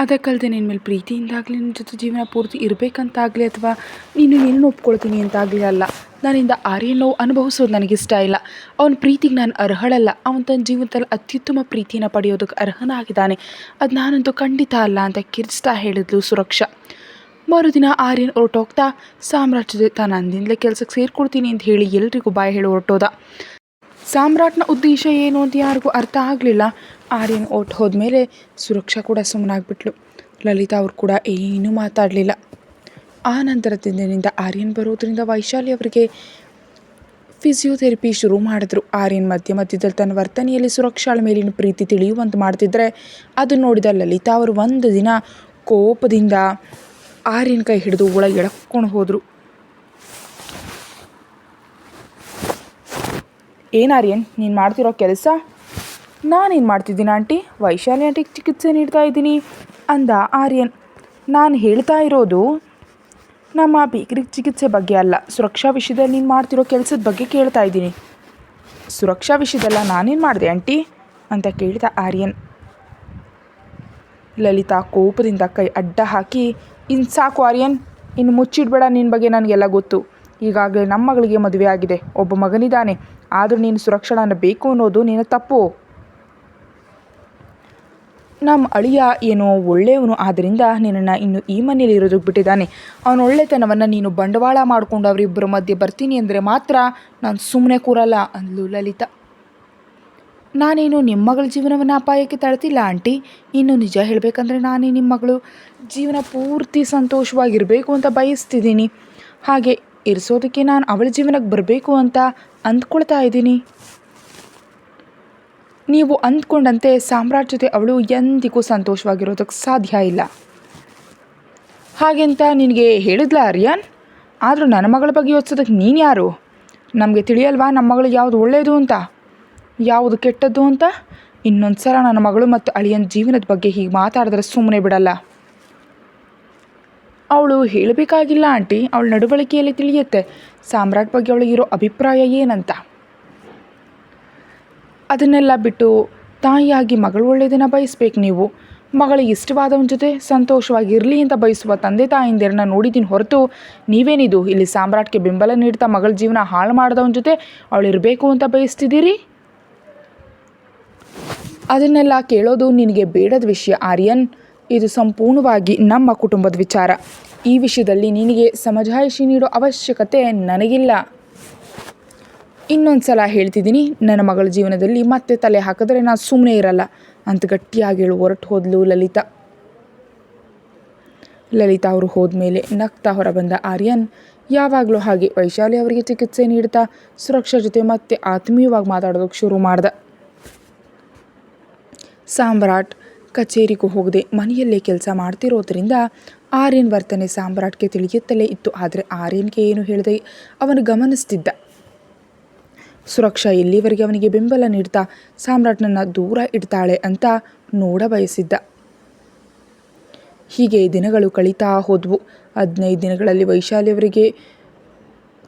ಅದಕ್ಕಲ್ಲದೆ ನಿನ್ನ ಮೇಲೆ ಪ್ರೀತಿಯಿಂದಾಗಲಿ ನಿನ್ನ ಜೊತೆ ಜೀವನ ಪೂರ್ತಿ ಇರಬೇಕಂತಾಗಲಿ ಅಥವಾ ನೀನು ನಿನ್ನ ಒಪ್ಕೊಳ್ತೀನಿ ಅಂತಾಗಲಿ ಅಲ್ಲ. ನನ್ನಿಂದ ಆರ್ಯನ್ ನೋವು ಅನುಭವಿಸೋದು ನನಗಿಷ್ಟ ಇಲ್ಲ. ಅವನ ಪ್ರೀತಿಗೆ ನಾನು ಅರ್ಹಳಲ್ಲ. ಅವನು ತನ್ನ ಜೀವನದಲ್ಲಿ ಅತ್ಯುತ್ತಮ ಪ್ರೀತಿಯನ್ನು ಪಡೆಯೋದಕ್ಕೆ ಅರ್ಹನಾಗಿದ್ದಾನೆ. ಅದು ನಾನಂತೂ ಖಂಡಿತ ಅಲ್ಲ ಅಂತ ಕಿರ್ಚ್ತಾ ಹೇಳಿದ್ಲು ಸುರಕ್ಷಾ. ಮರುದಿನ ಆರ್ಯನ್ ಹೊರಟೋಗ್ತಾ ಸಾಮ್ರಾಟ್ ಜೊತೆ ತಾನು ಅಂದಿಂದಲೇ ಕೆಲಸಕ್ಕೆ ಸೇರ್ಕೊಳ್ತೀನಿ ಅಂತ ಹೇಳಿ ಎಲ್ರಿಗೂ ಬಾಯ್ ಹೇಳಿ ಹೊರಟೋದ. ಸಾಮ್ರಾಟ್ನ ಉದ್ದೇಶ ಏನು ಅಂತ ಯಾರಿಗೂ ಅರ್ಥ ಆಗಲಿಲ್ಲ. ಆರ್ಯನ್ ಹೊರ್ಟು ಹೋದ್ಮೇಲೆ ಸುರಕ್ಷಾ ಕೂಡ ಸುಮ್ಮನಾಗ್ಬಿಟ್ಲು. ಲಲಿತಾ ಅವ್ರು ಕೂಡ ಏನೂ ಮಾತಾಡಲಿಲ್ಲ. ಆ ನಂತರದ ದಿನದಿಂದ ಆರ್ಯನ್ ಬರೋದ್ರಿಂದ ವೈಶಾಲಿ ಅವರಿಗೆ ಫಿಸಿಯೋಥೆರಪಿ ಶುರು ಮಾಡಿದ್ರು. ಆರ್ಯನ್ ಮಧ್ಯದಲ್ಲಿ ತನ್ನ ವರ್ತನೆಯಲ್ಲಿ ಸುರಕ್ಷಾಳ ಮೇಲಿನ ಪ್ರೀತಿ ತಿಳಿಯುವಂತೆ ಮಾಡ್ತಿದ್ರೆ ಅದನ್ನು ನೋಡಿದ ಲಲಿತಾ ಅವರು ಒಂದು ದಿನ ಕೋಪದಿಂದ ಆರ್ಯನ್ ಕೈ ಹಿಡಿದು ಒಳಗೆ ಎಳ್ಕೊಂಡು ಹೋದರು. ಏನು ಆರ್ಯನ್ ನೀನು ಮಾಡ್ತಿರೋ ಕೆಲಸ? ನಾನೇನು ಮಾಡ್ತಿದ್ದೀನಿ ಆಂಟಿ? ವೈಶಾಲಿ ಆಂಟಿಗೆ ಚಿಕಿತ್ಸೆ ನೀಡ್ತಾ ಇದ್ದೀನಿ ಅಂದ ಆರ್ಯನ್. ನಾನು ಹೇಳ್ತಾ ಇರೋದು ನಮ್ಮ ಬೇಕರಿ ಚಿಕಿತ್ಸೆ ಬಗ್ಗೆ ಅಲ್ಲ, ಸುರಕ್ಷಾ ವಿಷಯದಲ್ಲಿ ನೀನು ಮಾಡ್ತಿರೋ ಕೆಲಸದ ಬಗ್ಗೆ ಕೇಳ್ತಾ ಇದ್ದೀನಿ. ಸುರಕ್ಷಾ ವಿಷಯದಲ್ಲ ನಾನೇನು ಮಾಡಿದೆ ಆಂಟಿ ಅಂತ ಕೇಳಿದ ಆರ್ಯನ್. ಲಲಿತಾ ಕೋಪದಿಂದ ಕೈ ಅಡ್ಡ ಹಾಕಿ, ಇನ್ನು ಸಾಕು ಆರ್ಯನ್, ಇನ್ನು ಮುಚ್ಚಿಡಬೇಡ, ನಿನ್ನ ಬಗ್ಗೆ ನನಗೆಲ್ಲ ಗೊತ್ತು. ಈಗಾಗಲೇ ನಮ್ಮ ಮಗಳಿಗೆ ಮದುವೆ ಆಗಿದೆ, ಒಬ್ಬ ಮಗನಿದ್ದಾನೆ. ಆದರೂ ನೀನು ಸುರಕ್ಷಾಳನ್ನು ಬೇಕು ಅನ್ನೋದು ನಿನ್ನ ತಪ್ಪು. ನಮ್ಮ ಅಳಿಯ ಏನೋ ಒಳ್ಳೆಯವನು, ಆದ್ದರಿಂದ ನಿನ್ನನ್ನು ಇನ್ನು ಈ ಮನೇಲಿ ಇರೋದಕ್ಕೆ ಬಿಟ್ಟಿದ್ದಾನೆ. ಅವನ ಒಳ್ಳೆತನವನ್ನು ನೀನು ಬಂಡವಾಳ ಮಾಡಿಕೊಂಡು ಅವರಿಬ್ಬರ ಮಧ್ಯೆ ಬರ್ತೀನಿ ಅಂದರೆ ಮಾತ್ರ ನಾನು ಸುಮ್ಮನೆ ಕೂರಲ್ಲ ಅಂದ್ಲು ಲಲಿತಾ. ನಾನೇನು ನಿಮ್ಮ ಮಗಳ ಜೀವನವನ್ನು ಅಪಾಯಕ್ಕೆ ತಳ್ತಿಲ್ಲ ಆಂಟಿ. ಇನ್ನು ನಿಜ ಹೇಳಬೇಕಂದ್ರೆ ನಾನೇ ನಿಮ್ಮ ಮಗಳು ಜೀವನ ಪೂರ್ತಿ ಸಂತೋಷವಾಗಿರಬೇಕು ಅಂತ ಬಯಸ್ತಿದ್ದೀನಿ. ಹಾಗೆ ಇರಿಸೋದಕ್ಕೆ ನಾನು ಅವಳ ಜೀವನಕ್ಕೆ ಬರಬೇಕು ಅಂತ ಅಂದ್ಕೊಳ್ತಾ ಇದ್ದೀನಿ. ನೀವು ಅಂದ್ಕೊಂಡಂತೆ ಸಾಮ್ರಾಟ್ ಜೊತೆ ಅವಳು ಎಂದಿಗೂ ಸಂತೋಷವಾಗಿರೋದಕ್ಕೆ ಸಾಧ್ಯ ಇಲ್ಲ. ಹಾಗೆಂತ ನಿನಗೆ ಹೇಳಿದ್ಲ ಆರ್ಯನ್? ಆದರೂ ನನ್ನ ಮಗಳ ಬಗ್ಗೆ ಯೋಚಿಸೋದಕ್ಕೆ ನೀನು ಯಾರು? ನಮಗೆ ತಿಳಿಯಲ್ವಾ ನಮ್ಮ ಮಗಳು ಯಾವುದು ಒಳ್ಳೆಯದು ಅಂತ ಯಾವುದು ಕೆಟ್ಟದ್ದು ಅಂತ? ಇನ್ನೊಂದು ಸಲ ನನ್ನ ಮಗಳು ಮತ್ತು ಅಳಿಯನ ಜೀವನದ ಬಗ್ಗೆ ಹೀಗೆ ಮಾತಾಡಿದ್ರೆ ಸುಮ್ಮನೆ ಬಿಡಲ್ಲ. ಅವಳು ಹೇಳಬೇಕಾಗಿಲ್ಲ ಆಂಟಿ, ಅವಳ ನಡವಳಿಕೆಯಲ್ಲಿ ತಿಳಿಯುತ್ತೆ ಸಾಮ್ರಾಟ್ ಬಗ್ಗೆ ಅವಳಿಗಿರೋ ಅಭಿಪ್ರಾಯ ಏನಂತ. ಅದನ್ನೆಲ್ಲ ಬಿಟ್ಟು ತಾಯಿಯಾಗಿ ಮಗಳು ಒಳ್ಳೆಯದನ್ನು ಬಯಸ್ಬೇಕು. ನೀವು ಮಗಳಿಗೆ ಇಷ್ಟವಾದವನ ಜೊತೆ ಸಂತೋಷವಾಗಿರಲಿ ಅಂತ ಬಯಸುವ ತಂದೆ ತಾಯಿಂದಿರನ್ನ ನೋಡಿದ್ದೀನಿ ಹೊರತು ನೀವೇನಿದು ಇಲ್ಲಿ ಸಾಮ್ರಾಟ್ಗೆ ಬೆಂಬಲ ನೀಡ್ತಾ ಮಗಳ ಜೀವನ ಹಾಳು ಮಾಡಿದವನ ಜೊತೆ ಅವಳಿರಬೇಕು ಅಂತ ಬಯಸ್ತಿದ್ದೀರಿ? ಅದನ್ನೆಲ್ಲ ಕೇಳೋದು ನಿನಗೆ ಬೇಡದ ವಿಷಯ ಆರ್ಯನ್. ಇದು ಸಂಪೂರ್ಣವಾಗಿ ನಮ್ಮ ಕುಟುಂಬದ ವಿಚಾರ. ಈ ವಿಷಯದಲ್ಲಿ ನಿನಗೆ ಸಮಜಾಯಿಷಿ ನೀಡೋ ಅವಶ್ಯಕತೆ ನನಗಿಲ್ಲ. ಇನ್ನೊಂದು ಸಲ ಹೇಳ್ತಿದ್ದೀನಿ, ನನ್ನ ಮಗಳ ಜೀವನದಲ್ಲಿ ಮತ್ತೆ ತಲೆ ಹಾಕಿದ್ರೆ ನಾನು ಸುಮ್ಮನೆ ಇರಲ್ಲ ಅಂತ ಗಟ್ಟಿಯಾಗಿ ಹೇಳಿ ಹೊರಟು ಹೋದ್ಲು ಲಲಿತಾ. ಲಲಿತಾ ಅವರು ಹೋದ್ಮೇಲೆ ನಗ್ತಾ ಹೊರಬಂದ ಆರ್ಯನ್ ಯಾವಾಗಲೂ ಹಾಗೆ ವೈಶಾಲಿ ಅವರಿಗೆ ಚಿಕಿತ್ಸೆ ನೀಡ್ತಾ ಸುರಕ್ಷಾ ಜೊತೆ ಮತ್ತೆ ಆತ್ಮೀಯವಾಗಿ ಮಾತಾಡೋದಕ್ಕೆ ಶುರು ಮಾಡ್ದ. ಸಾಮ್ರಾಟ್ ಕಚೇರಿಗೂ ಹೋಗದೆ ಮನೆಯಲ್ಲೇ ಕೆಲಸ ಮಾಡ್ತಿರೋದ್ರಿಂದ ಆರ್ಯನ್ ವರ್ತನೆ ಸಾಮ್ರಾಟ್ಗೆ ತಿಳಿಯುತ್ತಲೇ ಇತ್ತು. ಆದರೆ ಆರ್ಯನ್ಗೆ ಏನು ಹೇಳಿದೆ ಅವನು ಗಮನಿಸ್ತಿದ್ದ. ಸುರಕ್ಷಾ ಎಲ್ಲಿವರೆಗೆ ಅವನಿಗೆ ಬೆಂಬಲ ನೀಡ್ತಾ ಸಾಮ್ರಾಟ್ನನ್ನು ದೂರ ಇಡ್ತಾಳೆ ಅಂತ ನೋಡ ಬಯಸಿದ್ದ. ಹೀಗೆ ದಿನಗಳು ಕಳೀತಾ ಹೋದ್ವು. 15 ದಿನಗಳಲ್ಲಿ ವೈಶಾಲಿಯವರಿಗೆ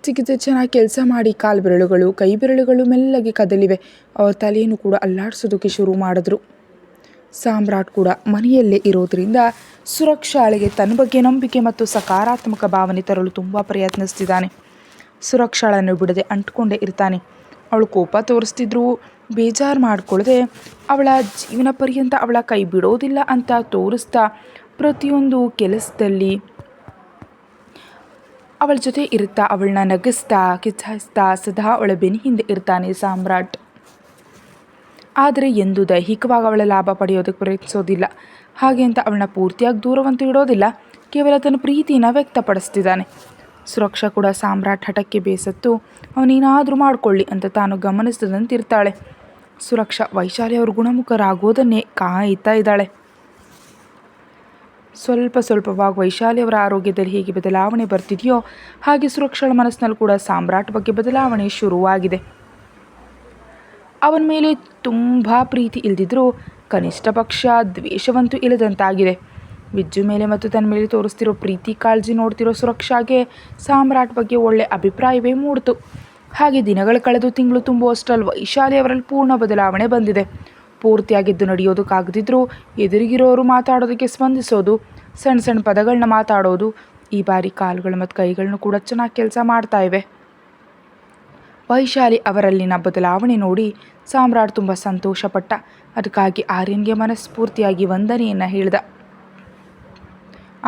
ಚಿಕಿತ್ಸೆ ಚೆನ್ನಾಗಿ ಕೆಲಸ ಮಾಡಿ ಕಾಲು ಬೆರಳುಗಳು ಕೈ ಬೆರಳುಗಳು ಮೆಲ್ಲಗೆ ಕದಲಿವೆ. ಅವ್ರ ತಲೆಯನ್ನು ಕೂಡ ಅಲ್ಲಾಡಿಸೋದಕ್ಕೆ ಶುರು ಮಾಡಿದ್ರು. ಸಾಮ್ರಾಟ್ ಕೂಡ ಮನೆಯಲ್ಲೇ ಇರೋದ್ರಿಂದ ಸುರಕ್ಷಾಳಿಗೆ ತನ್ನ ಬಗ್ಗೆ ನಂಬಿಕೆ ಮತ್ತು ಸಕಾರಾತ್ಮಕ ಭಾವನೆ ತರಲು ತುಂಬ ಪ್ರಯತ್ನಿಸ್ತಿದ್ದಾನೆ. ಸುರಕ್ಷಾಳನ್ನು ಬಿಡದೆ ಅಂಟ್ಕೊಂಡೇ ಇರ್ತಾನೆ. ಅವಳು ಕೋಪ ತೋರಿಸ್ತಿದ್ರು ಬೇಜಾರು ಮಾಡಿಕೊಳ್ಳದೆ ಅವಳ ಜೀವನ ಪರ್ಯಂತ ಅವಳ ಕೈ ಬಿಡೋದಿಲ್ಲ ಅಂತ ತೋರಿಸ್ತಾ ಪ್ರತಿಯೊಂದು ಕೆಲಸದಲ್ಲಿ ಅವಳ ಜೊತೆ ಇರುತ್ತಾ ಅವಳನ್ನ ನಗಿಸ್ತಾ ಕಿಚ್ಚಾಯಿಸ್ತಾ ಸದಾ ಅವಳ ಬೆನ್ನ ಹಿಂದೆ ಇರ್ತಾನೆ ಸಾಮ್ರಾಟ್. ಆದರೆ ಎಂದು ದೈಹಿಕವಾಗಿ ಅವಳ ಲಾಭ ಪಡೆಯೋದಕ್ಕೆ ಪ್ರಯತ್ನಿಸೋದಿಲ್ಲ. ಹಾಗೆ ಅಂತ ಅವಳನ್ನ ಪೂರ್ತಿಯಾಗಿ ದೂರವಂತೂ ಇಡೋದಿಲ್ಲ, ಕೇವಲ ತನ್ನ ಪ್ರೀತಿನ ವ್ಯಕ್ತಪಡಿಸ್ತಿದ್ದಾನೆ. ಸುರಕ್ಷಾ ಕೂಡ ಸಾಮ್ರಾಟ್ ಹಠಕ್ಕೆ ಬೇಸತ್ತು ಅವನೇನಾದರೂ ಮಾಡಿಕೊಳ್ಳಿ ಅಂತ ತಾನು ಗಮನಿಸಿದಂತಿರ್ತಾಳೆ. ಸುರಕ್ಷಾ ವೈಶಾಲಿ ಅವರು ಗುಣಮುಖರಾಗೋದನ್ನೇ ಕಾಯ್ತಾ ಇದ್ದಾಳೆ. ಸ್ವಲ್ಪವಾಗಿ ವೈಶಾಲಿಯವರ ಆರೋಗ್ಯದಲ್ಲಿ ಹೇಗೆ ಬದಲಾವಣೆ ಬರ್ತಿದೆಯೋ ಹಾಗೆ ಸುರಕ್ಷಾಳ ಮನಸ್ಸಿನಲ್ಲಿ ಕೂಡ ಸಾಮ್ರಾಟ್ ಬಗ್ಗೆ ಬದಲಾವಣೆ ಶುರುವಾಗಿದೆ. ಅವನ ಮೇಲೆ ತುಂಬ ಪ್ರೀತಿ ಇಲ್ಲದಿದ್ದರೂ ಕನಿಷ್ಠ ಪಕ್ಷ ದ್ವೇಷವಂತೂ ಇಲ್ಲದಂತಾಗಿದೆ. ವಿಜ್ಜು ಮೇಲೆ ಮತ್ತು ತನ್ನ ಮೇಲೆ ತೋರಿಸ್ತಿರೋ ಪ್ರೀತಿ ಕಾಳಜಿ ನೋಡ್ತಿರೋ ಸುರಕ್ಷಾಗೆ ಸಾಮ್ರಾಟ್ ಬಗ್ಗೆ ಒಳ್ಳೆ ಅಭಿಪ್ರಾಯವೇ ಮೂಡಿತು. ಹಾಗೆ ದಿನಗಳು ಕಳೆದು ತಿಂಗಳು ತುಂಬುವಷ್ಟರಲ್ಲಿ ವೈಶಾಲಿ ಅವರಲ್ಲಿ ಪೂರ್ಣ ಬದಲಾವಣೆ ಬಂದಿದೆ. ಪೂರ್ತಿಯಾಗಿದ್ದು ನಡೆಯೋದಕ್ಕಾಗದಿದ್ರೂ ಎದುರಿಗಿರೋರು ಮಾತಾಡೋದಕ್ಕೆ ಸ್ಪಂದಿಸೋದು, ಸಣ್ಣ ಸಣ್ಣ ಪದಗಳನ್ನ ಮಾತಾಡೋದು. ಈ ಬಾರಿ ಕಾಲುಗಳು ಮತ್ತು ಕೈಗಳನ್ನು ಕೂಡ ಚೆನ್ನಾಗಿ ಕೆಲಸ ಮಾಡ್ತಾ ಇವೆ. ವೈಶಾಲಿ ಅವರಲ್ಲಿನ ಬದಲಾವಣೆ ನೋಡಿ ಸಾಮ್ರಾಟ್ ತುಂಬ ಸಂತೋಷಪಟ್ಟ. ಅದಕ್ಕಾಗಿ ಆರ್ಯನ್ಗೆ ಮನಸ್ಫೂರ್ತಿಯಾಗಿ ವಂದನೆಯನ್ನು ಹೇಳಿದ.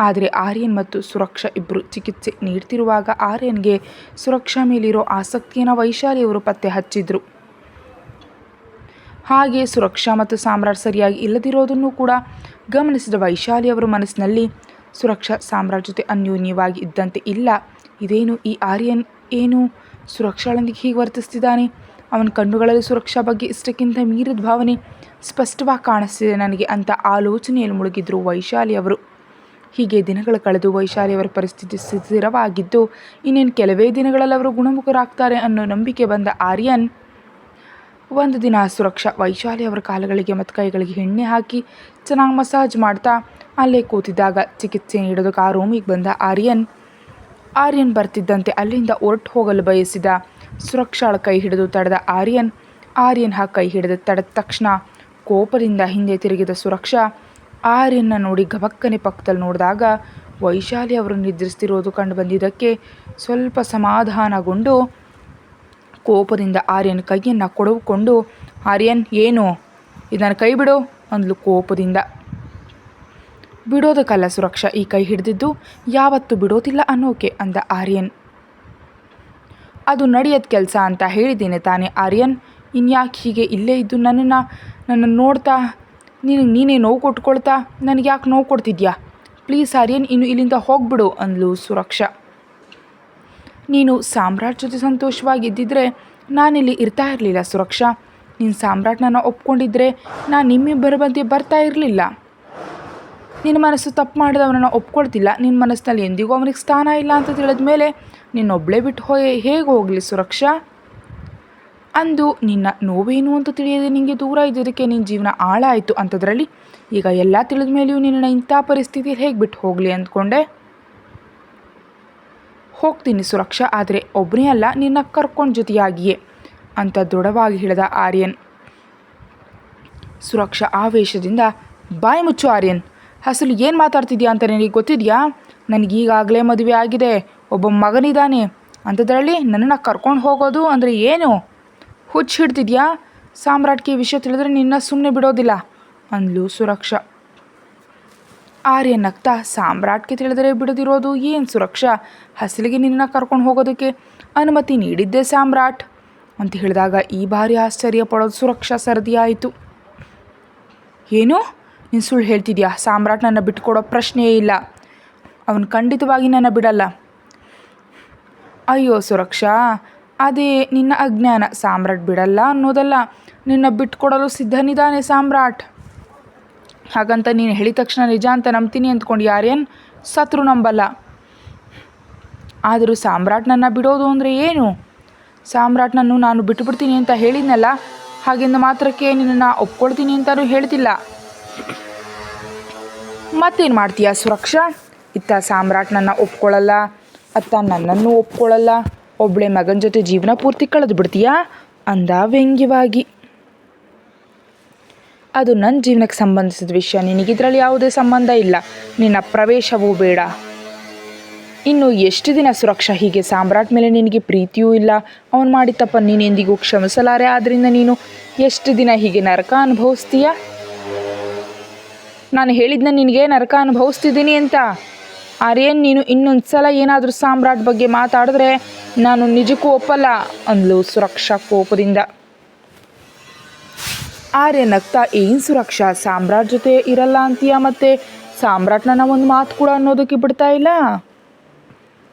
ಆದರೆ ಆರ್ಯನ್ ಮತ್ತು ಸುರಕ್ಷಾ ಇಬ್ಬರು ಚಿಕಿತ್ಸೆ ನೀಡ್ತಿರುವಾಗ ಆರ್ಯನ್ಗೆ ಸುರಕ್ಷಾ ಮೇಲಿರೋ ಆಸಕ್ತಿಯನ್ನು ವೈಶಾಲಿಯವರು ಪತ್ತೆ ಹಚ್ಚಿದ್ರು. ಹಾಗೆ ಸುರಕ್ಷಾ ಮತ್ತು ಸಾಮ್ರಾಟ್ ಸರಿಯಾಗಿ ಇಲ್ಲದಿರೋದನ್ನು ಕೂಡ ಗಮನಿಸಿದ ವೈಶಾಲಿಯವರ ಮನಸ್ಸಿನಲ್ಲಿ ಸುರಕ್ಷಾ ಸಾಮ್ರಾಟ್ ಜೊತೆ ಅನ್ಯೋನ್ಯವಾಗಿ ಇದ್ದಂತೆ ಇಲ್ಲ. ಇದೇನು ಈ ಆರ್ಯನ್ ಏನು ಸುರಕ್ಷಾಳೊಂದಿಗೆ ಹೀಗೆ ವರ್ತಿಸ್ತಿದ್ದಾನೆ? ಅವನ ಕಣ್ಣುಗಳಲ್ಲಿ ಸುರಕ್ಷಾ ಬಗ್ಗೆ ಇಷ್ಟಕ್ಕಿಂತ ಮೀರಿದ ಭಾವನೆ ಸ್ಪಷ್ಟವಾಗಿ ಕಾಣಿಸ್ತಿದೆ ನನಗೆ ಅಂತ ಆಲೋಚನೆಯಲ್ಲಿ ಮುಳುಗಿದ್ರು ವೈಶಾಲಿಯವರು. ಹೀಗೆ ದಿನಗಳು ಕಳೆದು ವೈಶಾಲಿಯವರ ಪರಿಸ್ಥಿತಿ ಸ್ಥಿರವಾಗಿದ್ದು ಇನ್ನೇನು ಕೆಲವೇ ದಿನಗಳಲ್ಲಿ ಅವರು ಗುಣಮುಖರಾಗ್ತಾರೆ ಅನ್ನೋ ನಂಬಿಕೆ ಬಂದ ಆರ್ಯನ್ ಒಂದು ದಿನ ಸುರಕ್ಷಾ ವೈಶಾಲಿಯವರ ಕಾಲುಗಳಿಗೆ ಮತ್ತು ಕೈಗಳಿಗೆ ಎಣ್ಣೆ ಹಾಕಿ ಚೆನ್ನಾಗಿ ಮಸಾಜ್ ಮಾಡ್ತಾ ಅಲ್ಲೇ ಕೂತಿದ್ದಾಗ ಚಿಕಿತ್ಸೆ ನೀಡೋದಕ್ಕೆ ಆ ರೂಮಿಗೆ ಬಂದ ಆರ್ಯನ್ ಬರ್ತಿದ್ದಂತೆ ಅಲ್ಲಿಂದ ಹೊರಟು ಹೋಗಲು ಬಯಸಿದ ಸುರಕ್ಷಾಳ ಕೈ ಹಿಡಿದು ತಡೆದ ಆರ್ಯನ್ ಕೈ ಹಿಡಿದು ತಡೆದ ತಕ್ಷಣ ಕೋಪದಿಂದ ಹಿಂದೆ ತಿರುಗಿದ ಸುರಕ್ಷಾ ಆರ್ಯನ್ನ ನೋಡಿ ಗಬಕ್ಕನೆ ಪಕ್ಕದಲ್ಲಿ ನೋಡಿದಾಗ ವೈಶಾಲಿ ಅವರು ನಿದ್ರಿಸ್ತಿರೋದು ಕಂಡು ಬಂದಿದ್ದಕ್ಕೆ ಸ್ವಲ್ಪ ಸಮಾಧಾನಗೊಂಡು ಕೋಪದಿಂದ ಆರ್ಯನ್ ಕೈಯನ್ನು ಕೊಡವುಕೊಂಡು, ಆರ್ಯನ್ ಏನು ಇದನ್ನು ಕೈ ಬಿಡು ಅಂದ್ಲು ಕೋಪದಿಂದ. ಬಿಡೋದಕ್ಕಲ್ಲ ಸುರಕ್ಷಾ ಈ ಕೈ ಹಿಡಿದಿದ್ದು, ಯಾವತ್ತೂ ಬಿಡೋದಿಲ್ಲ ಅನ್ನೋಕೆ ಅಂದ ಆರ್ಯನ್. ಅದು ನಡೆಯೋದು ಕೆಲಸ ಅಂತ ಹೇಳಿದ್ದೇನೆ ತಾನೇ ಆರ್ಯನ್, ಇನ್ಯಾಕೆ ಹೀಗೆ ಇಲ್ಲೇ ಇದ್ದು ನನ್ನನ್ನು ನೋಡ್ತಾ ನೀನೇ ನೋವು ಕೊಟ್ಕೊಳ್ತಾ ನನಗೆ ಯಾಕೆ ನೋವು ಕೊಡ್ತಿದ್ಯಾ? ಪ್ಲೀಸ್ ಆರ್ಯನ್ ಇನ್ನು ಇಲ್ಲಿಂದ ಹೋಗ್ಬಿಡು ಅಂದ್ಲು ಸುರಕ್ಷಾ. ನೀನು ಸಾಮ್ರಾಟ್ ಜೊತೆ ಸಂತೋಷವಾಗಿದ್ದಿದ್ರೆ ನಾನಿಲ್ಲಿ ಇರ್ತಾ ಇರಲಿಲ್ಲ ಸುರಕ್ಷಾ. ನೀನು ಸಾಮ್ರಾಟ್ನನ್ನು ಒಪ್ಕೊಂಡಿದ್ರೆ ನಾನು ನಿಮ್ಮಿಬ್ಬರ ಮಧ್ಯೆ ಬರ್ತಾ ಇರಲಿಲ್ಲ. ನಿನ್ನ ಮನಸ್ಸು ತಪ್ಪು ಮಾಡಿದವನನ್ನು ಒಪ್ಕೊಳ್ತಿಲ್ಲ. ನಿನ್ನ ಮನಸ್ಸಿನಲ್ಲಿ ಎಂದಿಗೂ ಅವನಿಗೆ ಸ್ಥಾನ ಇಲ್ಲ ಅಂತ ತಿಳಿದ ಮೇಲೆ ನಿನ್ನೊಬ್ಬಳೇ ಬಿಟ್ಟು ಹೇಗೆ ಹೋಗಲಿ ಸುರಕ್ಷಾ? ಅಂದು ನಿನ್ನ ನೋವೇನು ಅಂತ ತಿಳಿಯದೆ ನಿನಗೆ ದೂರ ಇದ್ದದಕ್ಕೆ ನಿನ್ನ ಜೀವನ ಹಾಳಾಯಿತು. ಅಂಥದ್ರಲ್ಲಿ ಈಗ ಎಲ್ಲ ತಿಳಿದ ಮೇಲೆಯೂ ನಿನ್ನ ಇಂಥ ಪರಿಸ್ಥಿತಿಯಲ್ಲಿ ಹೇಗೆ ಬಿಟ್ಟು ಹೋಗಲಿ ಅಂದ್ಕೊಂಡೆ? ಹೋಗ್ತೀನಿ ಸುರಕ್ಷಾ, ಆದರೆ ಒಬ್ಬನೇ ಅಲ್ಲ ನಿನ್ನ ಕರ್ಕೊಂಡು ಜೊತೆಯಾಗಿಯೇ ಅಂತ ದೃಢವಾಗಿ ಹೇಳಿದ ಆರ್ಯನ್. ಸುರಕ್ಷಾ ಆವೇಶದಿಂದ ಬಾಯಿ ಮುಚ್ಚು ಆರ್ಯನ್, ಅಸಲು ಏನು ಮಾತಾಡ್ತಿದ್ಯಾ ಅಂತ ನಿನಗೆ ಗೊತ್ತಿದೆಯಾ? ನನಗೀಗಾಗಲೇ ಮದುವೆ ಆಗಿದೆ, ಒಬ್ಬ ಮಗನಿದ್ದಾನೆ. ಅಂಥದ್ರಲ್ಲಿ ನನ್ನನ್ನು ಕರ್ಕೊಂಡು ಹೋಗೋದು ಅಂದರೆ ಏನು? ಹುಚ್ಚು ಹಿಡ್ತಿದ್ಯಾ? ಸಾಮ್ರಾಟ್ಗೆ ವಿಷಯ ತಿಳಿದ್ರೆ ನಿನ್ನ ಸುಮ್ಮನೆ ಬಿಡೋದಿಲ್ಲ ಅಂದ್ಲು ಸುರಕ್ಷಾ. ಆರ್ಯನ್ ನಗ್ತಾ, ಸಾಮ್ರಾಟ್ಗೆ ತಿಳಿದರೆ ಬಿಡದಿರೋದು ಏನು ಸುರಕ್ಷಾ? ಹಸಲಿಗೆ ನಿನ್ನ ಕರ್ಕೊಂಡು ಹೋಗೋದಕ್ಕೆ ಅನುಮತಿ ನೀಡಿದ್ದೆ ಸಾಮ್ರಾಟ್ ಅಂತ ಹೇಳಿದಾಗ ಈ ಬಾರಿ ಆಶ್ಚರ್ಯ ಪಡೋದು ಸುರಕ್ಷಾ ಸರದಿಯಾಯಿತು. ಏನು ನೀನು ಸುಳ್ಳು ಹೇಳ್ತಿದ್ಯಾ? ಸಾಮ್ರಾಟ್ ನನ್ನ ಬಿಟ್ಟುಕೊಡೋ ಪ್ರಶ್ನೆಯೇ ಇಲ್ಲ. ಅವನು ಖಂಡಿತವಾಗಿ ನನ್ನ ಬಿಡಲ್ಲ. ಅಯ್ಯೋ ಸುರಕ್ಷಾ, ಅದೇ ನಿನ್ನ ಅಜ್ಞಾನ. ಸಾಮ್ರಾಟ್ ಬಿಡಲ್ಲ ಅನ್ನೋದಲ್ಲ, ನಿನ್ನ ಬಿಟ್ಕೊಡಲು ಸಿದ್ಧನಿದ್ದಾನೆ ಸಾಮ್ರಾಟ್. ಹಾಗಂತ ನೀನು ಹೇಳಿದ ತಕ್ಷಣ ನಿಜ ಅಂತ ನಂಬ್ತೀನಿ ಅಂದ್ಕೊಂಡು ಆರ್ಯನ್? ಸತ್ರು ನಂಬಲ್ಲ. ಆದರೂ ಸಾಮ್ರಾಟ್ ನನ್ನ ಬಿಡೋದು ಅಂದರೆ ಏನು? ಸಾಮ್ರಾಟ್ನನ್ನು ನಾನು ಬಿಟ್ಟುಬಿಡ್ತೀನಿ ಅಂತ ಹೇಳಿದ್ನಲ್ಲ, ಹಾಗೆಂದ ಮಾತ್ರಕ್ಕೆ ನಿನ್ನನ್ನು ಒಪ್ಕೊಳ್ತೀನಿ ಅಂತಲೂ ಹೇಳ್ತಿಲ್ಲ. ಮತ್ತೇನು ಮಾಡ್ತೀಯಾ ಸುರಕ್ಷಾ? ಇತ್ತ ಸಾಮ್ರಾಟ್ ನನ್ನ ಒಪ್ಕೊಳ್ಳಲ್ಲ, ಅತ್ತ ನನ್ನನ್ನು ಒಪ್ಕೊಳ್ಳಲ್ಲ, ಒಬ್ಬಳೆ ಮಗನ ಜೊತೆ ಜೀವನ ಪೂರ್ತಿ ಕಳೆದು ಬಿಡ್ತೀಯಾ ಅಂದ ವ್ಯಂಗ್ಯವಾಗಿ. ಅದು ನನ್ನ ಜೀವನಕ್ಕೆ ಸಂಬಂಧಿಸಿದ ವಿಷಯ, ನಿನಗಿದ್ರಲ್ಲಿ ಯಾವುದೇ ಸಂಬಂಧ ಇಲ್ಲ. ನಿನ್ನ ಪ್ರವೇಶವೂ ಬೇಡ. ಇನ್ನು ಎಷ್ಟು ದಿನ ಸುರಕ್ಷಾ ಹೀಗೆ? ಸಾಮ್ರಾಟ್ ಮೇಲೆ ನಿನಗೆ ಪ್ರೀತಿಯೂ ಇಲ್ಲ, ಅವನು ಮಾಡಿದ ತಪ್ಪನ್ನು ನೀನು ಎಂದಿಗೂ ಕ್ಷಮಿಸಲಾರೆ. ಆದ್ದರಿಂದ ನೀನು ಎಷ್ಟು ದಿನ ಹೀಗೆ ನರಕ ಅನುಭವಿಸ್ತೀಯ? ನಾನು ಹೇಳಿದ್ನ ನಿನಗೆ ನರಕ ಅನುಭವಿಸ್ತಿದ್ದೀನಿ ಅಂತ. ಆರ್ಯನ್, ನೀನು ಇನ್ನೊಂದು ಸಲ ಏನಾದರೂ ಸಾಮ್ರಾಟ್ ಬಗ್ಗೆ ಮಾತಾಡಿದ್ರೆ ನಾನು ನಿಜಕ್ಕೂ ಒಪ್ಪಲ್ಲ ಅಂದ್ಲು ಸುರಕ್ಷಾ ಕೋಪದಿಂದ. ಆರ್ಯನ್ ನಗ್ತಾ, ಏನು ಸುರಕ್ಷಾ, ಸಾಮ್ರಾಟ್ ಜೊತೆ ಇರಲ್ಲ ಅಂತೀಯ, ಮತ್ತು ಸಾಮ್ರಾಟ್ನ ಒಂದು ಮಾತು ಕೂಡ ಅನ್ನೋದಕ್ಕೆ ಬಿಡ್ತಾ ಇಲ್ಲ.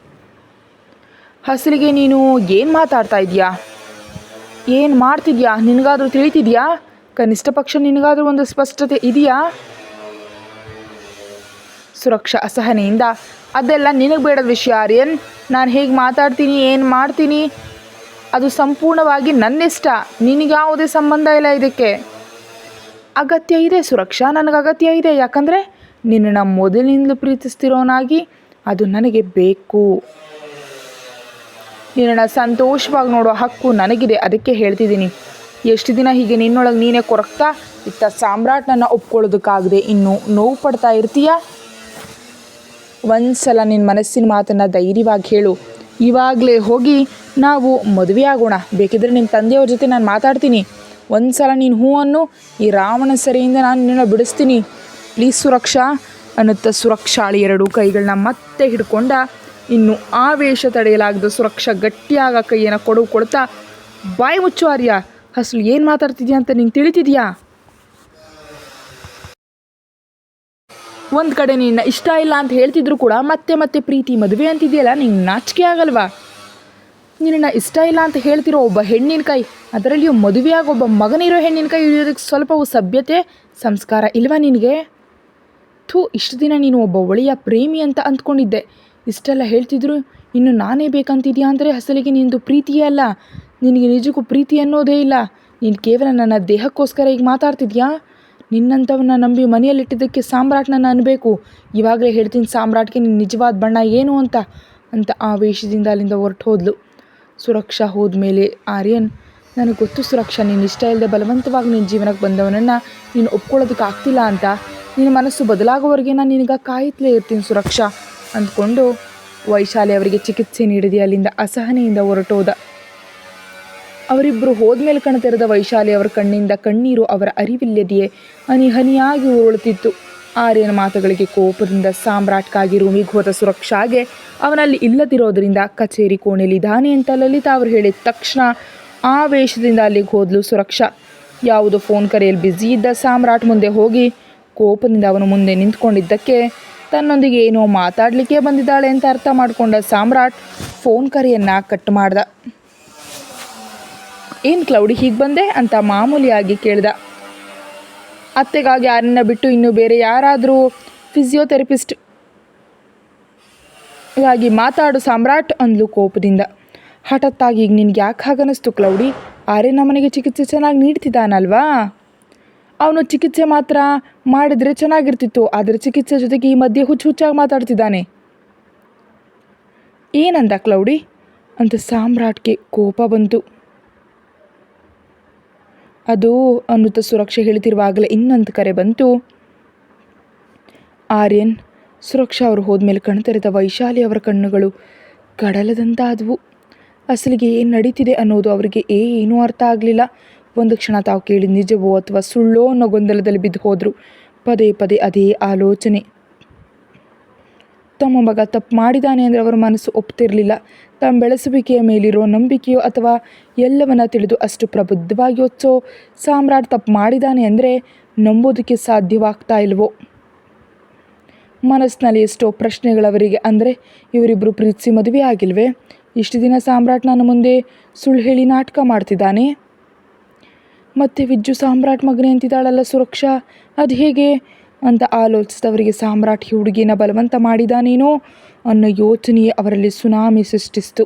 ಹಸಲಿಗೆ ನೀನು ಏನು ಮಾತಾಡ್ತಾ ಇದೆಯಾ? ಏನು ಮಾಡ್ತಿದ್ಯಾ? ನಿನಗಾದರೂ ತಿಳಿತಿದೆಯಾ? ಕನಿಷ್ಠ ಪಕ್ಷ ನಿನಗಾದರೂ ಒಂದು ಸ್ಪಷ್ಟತೆ ಇದೆಯಾ? ಸುರಕ್ಷಾ ಅಸಹನೆಯಿಂದ, ಅದೆಲ್ಲ ನಿನಗೆ ಬೇಡದ ವಿಷಯ ಆರ್ಯನ್. ನಾನು ಹೇಗೆ ಮಾತಾಡ್ತೀನಿ, ಏನು ಮಾಡ್ತೀನಿ ಅದು ಸಂಪೂರ್ಣವಾಗಿ ನನ್ನಿಷ್ಟ. ನಿನಗೆ ಯಾವುದೇ ಸಂಬಂಧ ಇಲ್ಲ ಇದಕ್ಕೆ. ಅಗತ್ಯ ಇದೆ ಸುರಕ್ಷಾ, ನನಗೆ ಅಗತ್ಯ ಇದೆ. ಯಾಕಂದರೆ ನಿನ್ನನ್ನು ಮೊದಲಿನಿಂದಲೂ ಪ್ರೀತಿಸ್ತಿರೋನಾಗಿ ಅದು ನನಗೆ ಬೇಕು. ನಿನ್ನನ್ನು ಸಂತೋಷವಾಗಿ ನೋಡೋ ಹಕ್ಕು ನನಗಿದೆ, ಅದಕ್ಕೆ ಹೇಳ್ತಿದ್ದೀನಿ. ಎಷ್ಟು ದಿನ ಹೀಗೆ ನಿನ್ನೊಳಗೆ ನೀನೇ ಕೊರಗ್ತಾ ಇತ್ತ ಸಾಮ್ರಾಟ್ನನ್ನು ಒಪ್ಕೊಳ್ಳೋದಕ್ಕಾಗದೆ ಇನ್ನೂ ನೋವು ಪಡ್ತಾ ಇರ್ತೀಯ? ಒಂದು ಸಲ ನಿನ್ನ ಮನಸ್ಸಿನ ಮಾತನ್ನು ಧೈರ್ಯವಾಗಿ ಹೇಳು. ಇವಾಗಲೇ ಹೋಗಿ ನಾವು ಮದುವೆ ಆಗೋಣ. ಬೇಕಿದ್ರೆ ನಿಮ್ಮ ತಂದೆಯವ್ರ ಜೊತೆ ನಾನು ಮಾತಾಡ್ತೀನಿ. ಒಂದು ಸಲ ನೀನು ಹ್ಞೂ ಅನ್ನು, ಈ ರಾವಣ ಸೆರೆಯಿಂದ ನಾನು ನಿನ್ನ ಬಿಡಿಸ್ತೀನಿ. ಪ್ಲೀಸ್ ಸುರಕ್ಷಾ ಅನ್ನುತ್ತಾ ಸುರಕ್ಷಾಳಿ ಎರಡೂ ಕೈಗಳನ್ನ ಮತ್ತೆ ಹಿಡ್ಕೊಂಡ. ಇನ್ನು ಆವೇಶ ತಡೆಯಲಾಗದ ಸುರಕ್ಷಾ ಗಟ್ಟಿಯಾಗ ಕೈಯನ್ನು ಕೊಡ್ತಾ, ಬಾಯಿ ಮುಚ್ಚು ಆರ್ಯ, ಅಸಲು ಏನು ಮಾತಾಡ್ತಿದ್ಯಾ ಅಂತ ನಿಂಗೆ ತಿಳಿತಿದ್ಯಾ? ಒಂದು ಕಡೆ ನಿನ್ನ ಇಷ್ಟ ಇಲ್ಲ ಅಂತ ಹೇಳ್ತಿದ್ರು ಕೂಡ ಮತ್ತೆ ಮತ್ತೆ ಪ್ರೀತಿ ಮದುವೆ ಅಂತಿದೆಯಲ್ಲ, ನಿಂಗೆ ನಾಚಿಕೆ ಆಗಲ್ವಾ? ನಿನ್ನ ಇಷ್ಟ ಇಲ್ಲ ಅಂತ ಹೇಳ್ತಿರೋ ಒಬ್ಬ ಹೆಣ್ಣಿನ ಕೈ, ಅದರಲ್ಲಿಯೂ ಮದುವೆಯಾಗಿ ಒಬ್ಬ ಮಗನಿರೋ ಹೆಣ್ಣಿನ ಕೈ ಹಿಡಿಯೋದಕ್ಕೆ ಸ್ವಲ್ಪವೂ ಸಭ್ಯತೆ ಸಂಸ್ಕಾರ ಇಲ್ವಾ ನಿನಗೆ? ಇಷ್ಟು ದಿನ ನೀನು ಒಬ್ಬ ಒಳ್ಳೆಯ ಪ್ರೇಮಿ ಅಂತ ಅಂದ್ಕೊಂಡಿದ್ದೆ. ಇಷ್ಟೆಲ್ಲ ಹೇಳ್ತಿದ್ರು ಇನ್ನು ನಾನೇ ಬೇಕಂತಿದ್ಯಾ ಅಂದರೆ ಅಸಲಿಗೆ ನಿಂದು ಪ್ರೀತಿಯೇ ಅಲ್ಲ. ನಿನಗೆ ನಿಜಕ್ಕೂ ಪ್ರೀತಿ ಅನ್ನೋದೇ ಇಲ್ಲ. ನೀನು ಕೇವಲ ನನ್ನ ದೇಹಕ್ಕೋಸ್ಕರ ಈಗ ಮಾತಾಡ್ತಿದ್ಯಾ? ನಿನ್ನಂಥವನ್ನ ನಂಬಿ ಮನೆಯಲ್ಲಿಟ್ಟಿದ್ದಕ್ಕೆ ಸಾಮ್ರಾಟ್ನನ್ನು ಅನ್ಬೇಕು. ಇವಾಗಲೇ ಹೇಳ್ತೀನಿ ಸಾಮ್ರಾಟ್ಗೆ ನಿನ್ನ ನಿಜವಾದ ಬಣ್ಣ ಏನು ಅಂತ ಆವೇಶದಿಂದ ಅಲ್ಲಿಂದ ಹೊರಟು ಹೋದ್ಲು. ಸುರಕ್ಷಾ ಹೋದ್ಮೇಲೆ ಆರ್ಯನ್, ನನಗೆ ಗೊತ್ತು ಸುರಕ್ಷಾ, ನೀನು ಇಷ್ಟ ಇಲ್ಲದೆ ಬಲವಂತವಾಗಿ ನಿನ್ನ ಜೀವನಕ್ಕೆ ಬಂದವನನ್ನು ನೀನು ಒಪ್ಕೊಳ್ಳೋದಕ್ಕೆ ಆಗ್ತಿಲ್ಲ ಅಂತ. ನಿನ್ನ ಮನಸ್ಸು ಬದಲಾಗೋವರೆಗೆ ನಾನು ನಿನಗೆ ಕಾಯುತ್ತಲೇ ಇರ್ತೀನಿ ಸುರಕ್ಷಾ ಅಂದ್ಕೊಂಡು ವೈಶಾಲಿ ಅವರಿಗೆ ಚಿಕಿತ್ಸೆ ನೀಡಿದೆ ಅಲ್ಲಿಂದ ಅಸಹನೆಯಿಂದ ಹೊರಟೋದ. ಅವರಿಬ್ಬರು ಹೋದ್ಮೇಲೆ ತೆರೆದ ವೈಶಾಲಿ ಅವರ ಕಣ್ಣಿಂದ ಕಣ್ಣೀರು ಅವರ ಅರಿವಿಲ್ಲದೆಯೇ ಹನಿ ಹನಿಯಾಗಿ ಉರುಳುತ್ತಿತ್ತು. ಆರ್ಯನ ಮಾತುಗಳಿಗೆ ಕೋಪದಿಂದ ಸಾಮ್ರಾಟ್ಗಾಗಿ ರೂಮಿಗೆ ಹೋದ ಸುರಕ್ಷಾಗೆ ಅವನಲ್ಲಿ ಇಲ್ಲದಿರೋದರಿಂದ ಕಚೇರಿ ಕೋಣೆಯಲ್ಲಿದ್ದಾನೆ ಅಂತ ಲಲಿತಾ ಅವರು ಹೇಳಿದ ತಕ್ಷಣ ಆವೇಶದಿಂದ ಅಲ್ಲಿಗೆ ಹೋದ್ಲು ಸುರಕ್ಷಾ. ಯಾವುದೋ ಫೋನ್ ಕರೆಯಲ್ಲಿ ಬ್ಯುಸಿ ಇದ್ದ ಸಾಮ್ರಾಟ್ ಮುಂದೆ ಹೋಗಿ ಕೋಪದಿಂದ ಅವನು ಮುಂದೆ ನಿಂತ್ಕೊಂಡಿದ್ದಕ್ಕೆ ತನ್ನೊಂದಿಗೆ ಏನೋ ಮಾತಾಡಲಿಕ್ಕೆ ಬಂದಿದ್ದಾಳೆ ಅಂತ ಅರ್ಥ ಮಾಡಿಕೊಂಡ ಸಾಮ್ರಾಟ್ ಫೋನ್ ಕರೆಯನ್ನು ಕಟ್ ಮಾಡ್ದ. ಏನು ಕ್ಲೌಡಿ ಹೀಗೆ ಬಂದೆ ಅಂತ ಮಾಮೂಲಿಯಾಗಿ ಕೇಳ್ದ. ಅತ್ತೆಗಾಗಿ ಯಾರನ್ನ ಬಿಟ್ಟು ಇನ್ನು ಬೇರೆ ಯಾರಾದರೂ ಫಿಸಿಯೋಥೆರಪಿಸ್ಟ್ ಗಾಗಿ ಮಾತಾಡು ಸಾಮ್ರಾಟ್ ಅಂದ್ಲು ಕೋಪದಿಂದ. ಹಠಾತ್ತಾಗಿ ಈಗ ನಿನ್ಗೆ ಯಾಕೆ ಹಾಗನ್ನಿಸ್ತು ಕ್ಲೌಡಿ? ಆರ್ಯನ ಮನೆಗೆ ಚಿಕಿತ್ಸೆ ಚೆನ್ನಾಗಿ ನೀಡ್ತಿದ್ದಾನಲ್ವಾ? ಅವನು ಚಿಕಿತ್ಸೆ ಮಾತ್ರ ಮಾಡಿದರೆ ಚೆನ್ನಾಗಿರ್ತಿತ್ತು, ಆದರೆ ಚಿಕಿತ್ಸೆ ಜೊತೆಗೆ ಈ ಮಧ್ಯೆ ಹುಚ್ಚಾಗಿ ಮಾತಾಡ್ತಿದ್ದಾನೆ. ಏನಂದ ಕ್ಲೌಡಿ ಅಂತ ಸಾಮ್ರಾಟ್ಗೆ ಕೋಪ ಬಂತು. ಅದು ಅನ್ನುತ್ತಾ ಸುರಕ್ಷೆ ಹೇಳ್ತಿರುವಾಗಲೇ ಇನ್ನೊಂದು ಕರೆ ಬಂತು. ಆರ್ಯನ್, ಸುರಕ್ಷಾ ಅವರು ಹೋದ್ಮೇಲೆ ಕಣ್ತೆರೆದ ವೈಶಾಲಿ ಅವರ ಕಣ್ಣುಗಳು ಕಡಲದಂತಾದವು. ಅಸಲಿಗೆ ಏನು ನಡೀತಿದೆ ಅನ್ನೋದು ಅವರಿಗೆ ಏನೂ ಅರ್ಥ ಆಗಲಿಲ್ಲ. ಒಂದು ಕ್ಷಣ ತಾವು ಕೇಳಿದ ನಿಜವೋ ಅಥವಾ ಸುಳ್ಳೋ ಅನ್ನೋ ಗೊಂದಲದಲ್ಲಿ ಬಿದ್ದು ಹೋದರು. ಪದೇ ಪದೇ ಅದೇ ಆಲೋಚನೆ. ತಮ್ಮ ಮಗ ತಪ್ಪು ಮಾಡಿದ್ದಾನೆ ಅಂದರೆ ಅವರ ಮನಸ್ಸು ಒಪ್ತಿರಲಿಲ್ಲ. ತಮ್ಮ ಬೆಳೆಸುವಿಕೆಯ ಮೇಲಿರೋ ನಂಬಿಕೆಯೋ ಅಥವಾ ಎಲ್ಲವನ್ನ ತಿಳಿದು ಅಷ್ಟು ಪ್ರಬುದ್ಧವಾಗಿ ಯೋಚಿಸೋ ಸಾಮ್ರಾಟ್ ತಪ್ಪು ಮಾಡಿದ್ದಾನೆ ಅಂದರೆ ನಂಬೋದಕ್ಕೆ ಸಾಧ್ಯವಾಗ್ತಾ ಇಲ್ವೋ. ಮನಸ್ಸಿನಲ್ಲಿ ಎಷ್ಟೋ ಪ್ರಶ್ನೆಗಳವರಿಗೆ. ಅಂದರೆ ಇವರಿಬ್ಬರು ಪ್ರೀತಿಸಿ ಮದುವೆ ಆಗಿಲ್ವೇ? ಇಷ್ಟು ದಿನ ಸಾಮ್ರಾಟ್ ನನ್ನ ಮುಂದೆ ಸುಳ್ಳು ಹೇಳಿ ನಾಟಕ ಮಾಡ್ತಿದ್ದಾನೆ. ಮತ್ತೆ ವಿಜ್ಜು ಸಾಮ್ರಾಟ್ ಮಗನೇ ಅಂತಿದ್ದಾಳಲ್ಲ ಸುರಕ್ಷಾ, ಅದು ಹೇಗೆ ಅಂತ ಆಲೋಚಿಸಿದವರಿಗೆ ಸಾಮ್ರಾಟ್ ಈ ಹುಡುಗಿನ ಬಲವಂತ ಮಾಡಿದಾನೇನೋ ಅನ್ನೋ ಯೋಚನೆಯೇ ಅವರಲ್ಲಿ ಸುನಾಮಿ ಸೃಷ್ಟಿಸಿತು.